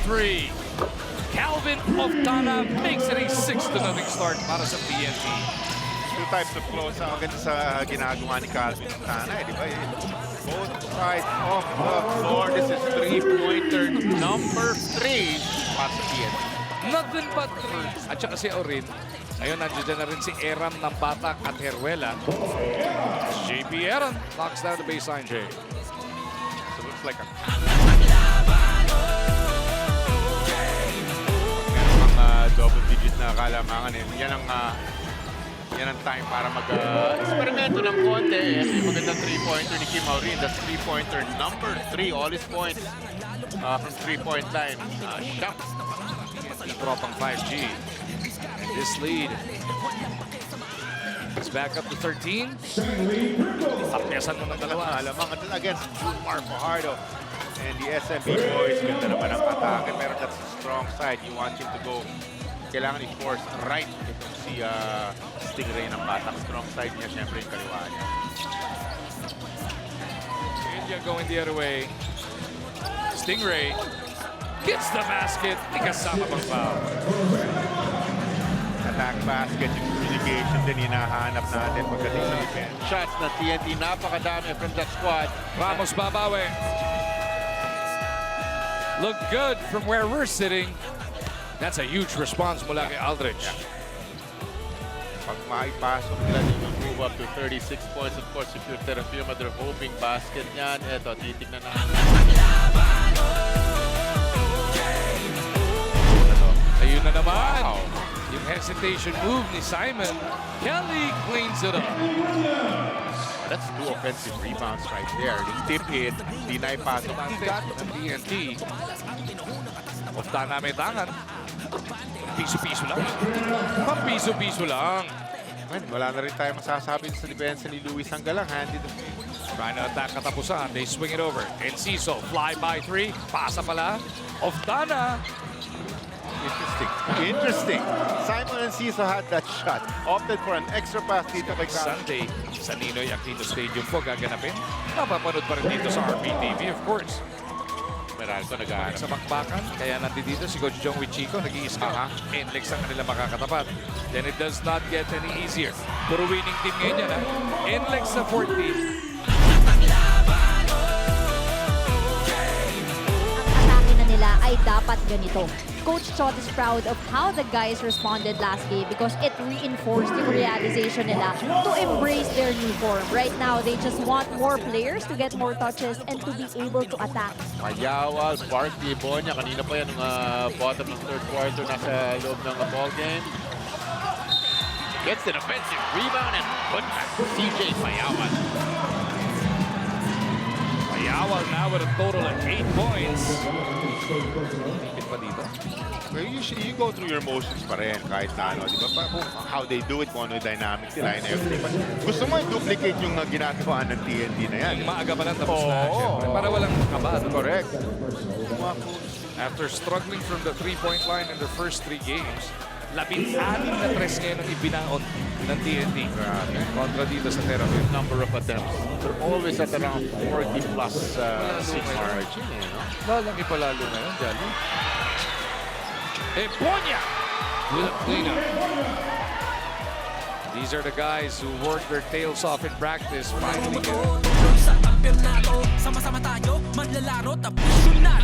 three. Calvin Oftana makes it a 6-0 start para sa PNP. Two types of close ang maganda sa ginagawa ni Calvin Oftana, di ba? Both sides of the floor. This is three-pointer number 3 para sa PNP. Nothing but three. At saka si Orin. Ayun, nandiyan na rin si Eram ng Batak at Heruela. JP Eram knocks down the baseline, Jay. So looks like a... double-digit na kalamangan eh. Yan ang time para mag-eksperimento ng konti. Yung magandang three-pointer ni Kim Aurin. That's three-pointer number 3. All his points from three-point line. Shot. Tropang 5G. And this lead is back up to 13. Sakyasan mo ng dalawa. Kalamangan against Jumar Fajardo. And the SMB boys, ganda naman ang atake. Pero that's the strong side. You want him to go. Kailangan i-force right. Itong si Stingray ng Batak. Strong side niya, syempre yung kaliwa niya. India going the other way. Stingray gets the basket. Di kasama pang foul. Attack basket, yung communication din hinahanap natin pagdating sa defense. Shots na TNT, napakadami from that squad. Ramos babawi. Look good from where we're sitting. That's a huge response mula kay Aldridge. Pag maipasok nila, you will move up to 36 points. Of course, if you're Terrafirma, they're hoping basket niyan. Eto, titignan na. Ayun na naman. Wow. Yung hesitation move ni Simon. Kelly cleans it up. That's two offensive rebounds right there. Yung tip in, di na ipasok. Ng TNT. Oftana may tangan. Piso-piso lang. Pampiso-piso lang. Man, wala na rin tayo masasabi sa depensa ni Luis Hanggalang. Handed the Trying to attack katapusan. They swing it over. Enciso, fly by three. Pasa pala. Oftana. Interesting. Simon Enciso had that shot. Opted for an extra pass dito kay Calvin. Sunday sa Ninoy Aquino Stadium po gaganapin. Napapanood pa rin dito sa RPTV, of course. Meralco nag-aarap. Sa bakbakan, kaya nandito si Coach Jong Wichico, nag-i-scout. Inlex ang kanila makakatapat. Then it does not get any easier. Puro winning team ngayon yan, ha? Inlex sa 14. Ang atake na nila ay dapat ganito. Coach Chot is proud of how the guys responded last game because it reinforced the realization nila to embrace their new form. Right now, they just want more players to get more touches and to be able to attack. Mayawal, Barkley, Bonya. Kanina pa yan ng bottom ng third quarter nasa loob ng ball game. Gets an offensive rebound and put back CJ Mayawal. Mayawal now with a total of 8 points. Tipid pa dito. Well, usually, you go through your motions pa rin kahit na ano, di ba? How they do it, kung ano yung dynamics nila and everything. But gusto mo i-duplicate yung ginagawa ng TNT na yan. Maaga pa lang tapos na, syempre. Para walang kaba. Correct. After struggling from the three-point line in their first 3 games, 16 na tres ngayon ang ibinaon ng TNT. Kontra dito sa Terrafirma. Number of attempts. They're always at around 40 plus margin. Lalaki pa lalo na yun, Jolly. Bonya with a cleanup. These are the guys who work their tails off in practice. Finally get it. Sa kampeonato, sama-sama tayo, manlalaro, tapos yun na.